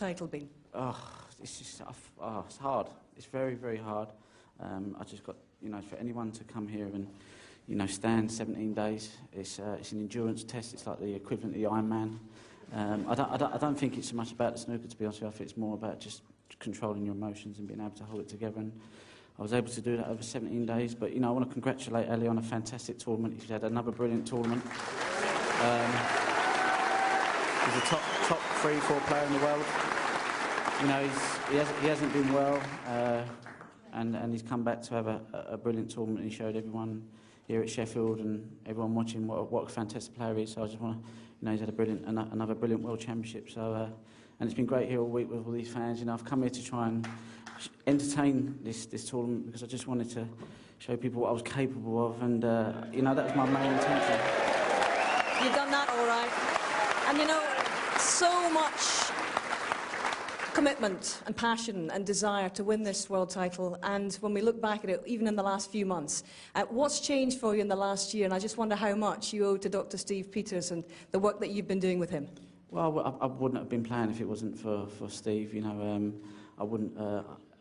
title been? Oh, it's just, it's hard. It's very, very hard. I just got, for anyone to come here and, stand 17 days, it's an endurance test. It's like the equivalent of the Ironman. I don't think it's so much about the snooker, to be honest with you. I think it's more about just controlling your emotions and being able to hold it together. And I was able to do that over 17 days. But, I want to congratulate Ali on a fantastic tournament. He's had another brilliant tournament. He's a top 3-4 player in the world. He hasn't been well, and he's come back to have a brilliant tournament. He showed everyone here at Sheffield and everyone watching what a fantastic player he is. So I just want to, he's had another brilliant World Championship. So, and it's been great here all week with all these fans. I've come here to try and entertain this tournament because I just wanted to show people what I was capable of, and that was my main intention. You've done that all right, and so much commitment and passion and desire to win this world title, and when we look back at it, even in the last few months, what's changed for you in the last year? And I just wonder how much you owe to Dr. Steve Peters and the work that you've been doing with him. Well, I wouldn't have been playing if it wasn't for Steve. I wouldn't.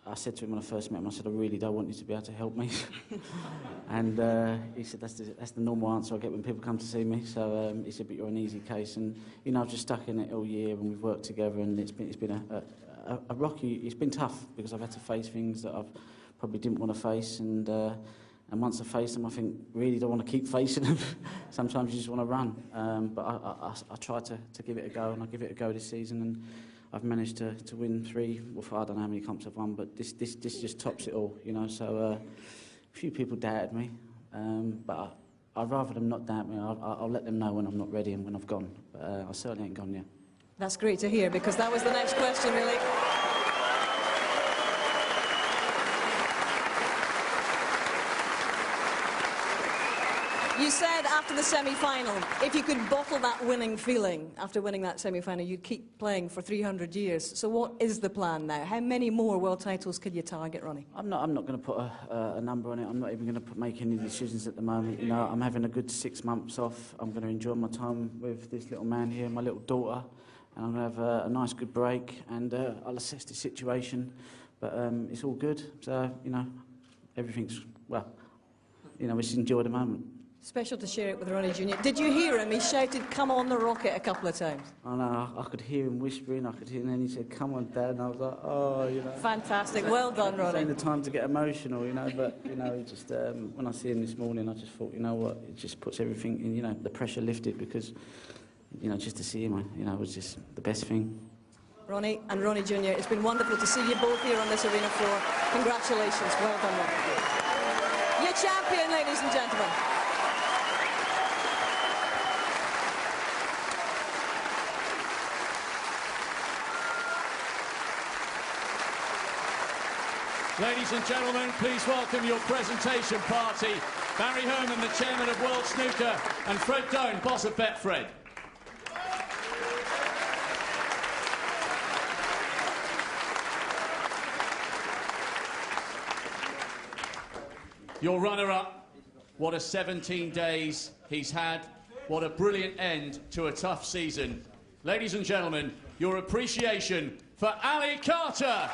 I said to him when I first met him, I said, I really don't want you to be able to help me. And he said, that's the normal answer I get when people come to see me. So he said, but you're an easy case. And, I've just stuck in it all year and we've worked together, and it's been a rocky, it's been tough because I've had to face things that I've probably didn't want to face. And once I face them, I think, really don't want to keep facing them. Sometimes you just want to run. But I try to give it a go, and I give it a go this season. And I've managed to win 3, well, I don't know how many comps I've won, but this just tops it all, So a few people doubted me, but I'd rather them not doubt me. I'll let them know when I'm not ready and when I've gone. But I certainly ain't gone yet. That's great to hear, because that was the next question, really. You said after the semi-final, if you could bottle that winning feeling after winning that semi-final, you'd keep playing for 300 years. So what is the plan now? How many more world titles could you target, Ronnie? I'm not going to put a number on it. I'm not even going to make any decisions at the moment. I'm having a good 6 months off. I'm going to enjoy my time with this little man here, my little daughter, and I'm going to have a nice, good break, and I'll assess the situation. But it's all good. So, everything's, just enjoy the moment. Special to share it with Ronnie Jr. Did you hear him? He shouted, "Come on the rocket," a couple of times. I know, I could hear him whispering, and then he said, "Come on, Dad," and I was like, oh, Fantastic, well done, Ronnie. It's the time to get emotional, but, just, when I see him this morning, I just thought, it just puts everything in, the pressure lifted, because, just to see him, was just the best thing. Ronnie and Ronnie Jr., it's been wonderful to see you both here on this arena floor. Congratulations, well done, Ronnie. Your champion, ladies and gentlemen. Ladies and gentlemen, please welcome your presentation party. Barry Herman, the chairman of World Snooker, and Fred Doan, boss of Betfred. Your runner-up, what a 17 days he's had. What a brilliant end to a tough season. Ladies and gentlemen, your appreciation for Ali Carter.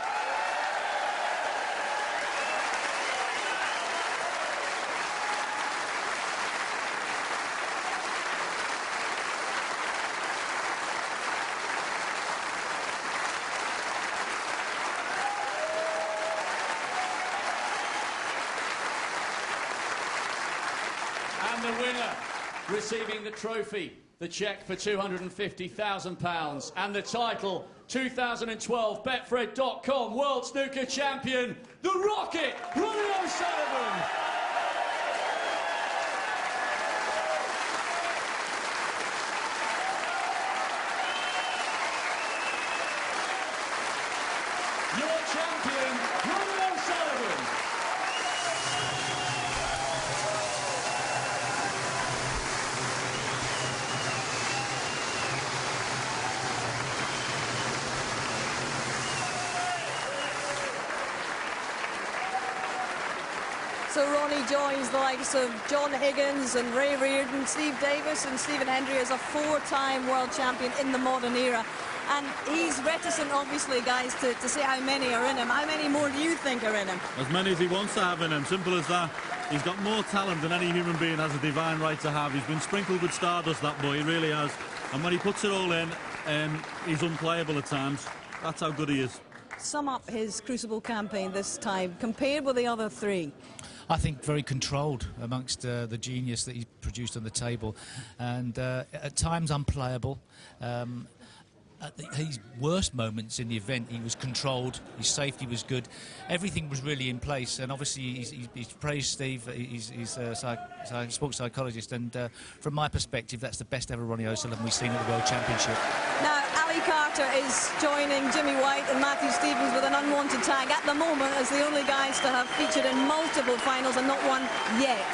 The winner, receiving the trophy, the cheque for £250,000, and the title, 2012 Betfred.com World Snooker Champion, the Rocket, Ronnie O'Sullivan. Your champion, Ronnie O'Sullivan. So Ronnie joins the likes of John Higgins and Ray Reardon, Steve Davis and Stephen Hendry as a 4-time world champion in the modern era. And he's reticent, obviously, guys, to say how many are in him. How many more do you think are in him? As many as he wants to have in him, simple as that. He's got more talent than any human being has a divine right to have. He's been sprinkled with stardust, that boy, he really has. And when he puts it all in, he's unplayable at times. That's how good he is. Sum up his Crucible campaign this time, compared with the other three. I think very controlled amongst the genius that he's produced on the table, and at times unplayable. At his worst moments in the event, he was controlled, his safety was good, everything was really in place, and obviously he's praised Steve, he's a sports psychologist, and from my perspective, that's the best ever Ronnie O'Sullivan we've seen at the World Championship. Now, Ali Carter is joining Jimmy White and Matthew Stevens with an unwanted tag at the moment as the only guys to have featured in multiple finals and not one yet.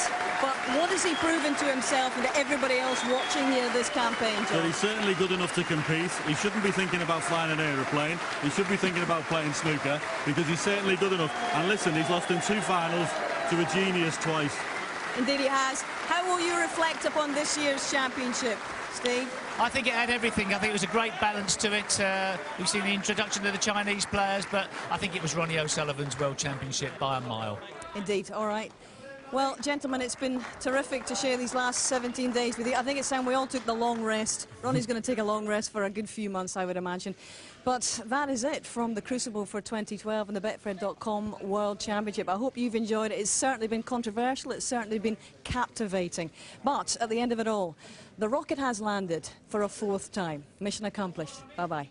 But what has he proven to himself and to everybody else watching here this campaign, John? Well, he's certainly good enough to compete. He shouldn't be thinking about flying an aeroplane. He should be thinking about playing snooker, because he's certainly good enough. And listen, he's lost in 2 finals to a genius twice. Indeed he has. How will you reflect upon this year's championship, Steve? I think it had everything. I think it was a great balance to it. We've seen the introduction of the Chinese players, but I think it was Ronnie O'Sullivan's World Championship by a mile. Indeed, all right. Well, gentlemen, it's been terrific to share these last 17 days with you. I think it's time we all took the long rest. Ronnie's going to take a long rest for a good few months, I would imagine. But that is it from the Crucible for 2012 and the Betfred.com World Championship. I hope you've enjoyed it. It's certainly been controversial. It's certainly been captivating. But at the end of it all, the rocket has landed for a 4th time. Mission accomplished. Bye-bye.